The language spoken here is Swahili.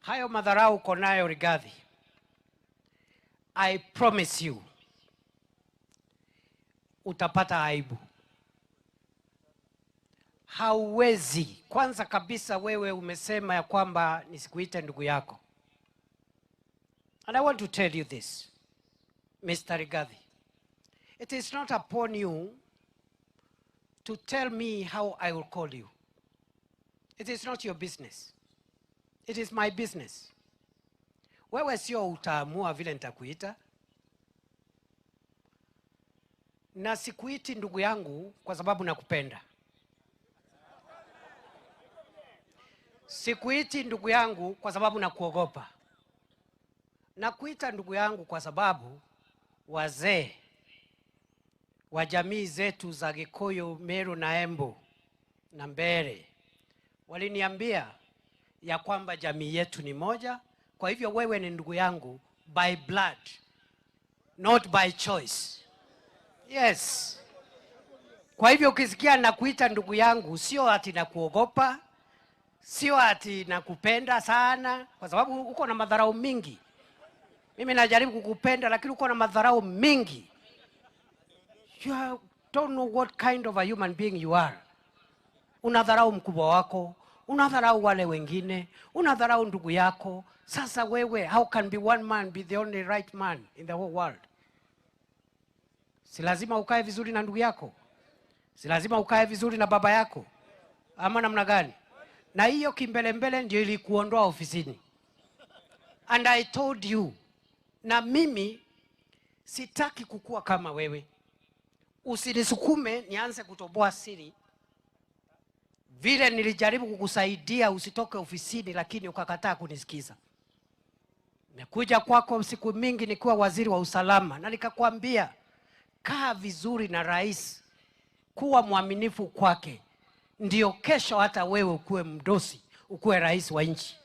Hayo madharau uko nayo Rigathi, I promise you utapata aibu. Hauwezi. Kwanza kabisa wewe umesema ya kwamba nisikuite ndugu yako. And I want to tell you this, Mr. Rigathi. It is not upon you to tell me how I will call you. It is not your business. It is my business. Wewe sio utaamua vile nitakuita. Na sikuiti ndugu yangu kwa sababu nakupenda. Sikuiti ndugu yangu kwa sababu nakuogopa. Nakuita ndugu yangu kwa sababu wazee wa jamii zetu za Gikuyu, Meru na Embu na Mbere waliniambia ya kwamba jamii yetu ni moja. Kwa hivyo wewe ni ndugu yangu by blood, not by choice. Yes. Kwa hivyo ukisikia nakuita ndugu yangu, sio ati nakuogopa, sio ati nakupenda sana, kwa sababu uko na madharau mingi. Mimi najaribu kukupenda lakini uko na madharau mingi. You don't know what kind of a human being you are. Unadharau mkubwa wako, unadharau wale wengine, unadharau ndugu yako. Sasa wewe, how can be one man be the only right man in the whole world? Si lazima ukae vizuri na ndugu yako? Si lazima ukae vizuri na baba yako? Ama namna gani? Na hiyo kimbelembele ndio ilikuondoa ofisini. And I told you, na mimi sitaki kukua kama wewe. Usinisukume nianze kutoboa siri. Vile nilijaribu kukusaidia usitoke ofisini lakini ukakataa kunisikiza. Nimekuja kwako siku mingi nikiwa waziri wa usalama na nikakwambia kaa vizuri na rais, kuwa mwaminifu kwake, ndio kesho hata wewe ukuwe mdosi, ukuwe rais wa nchi.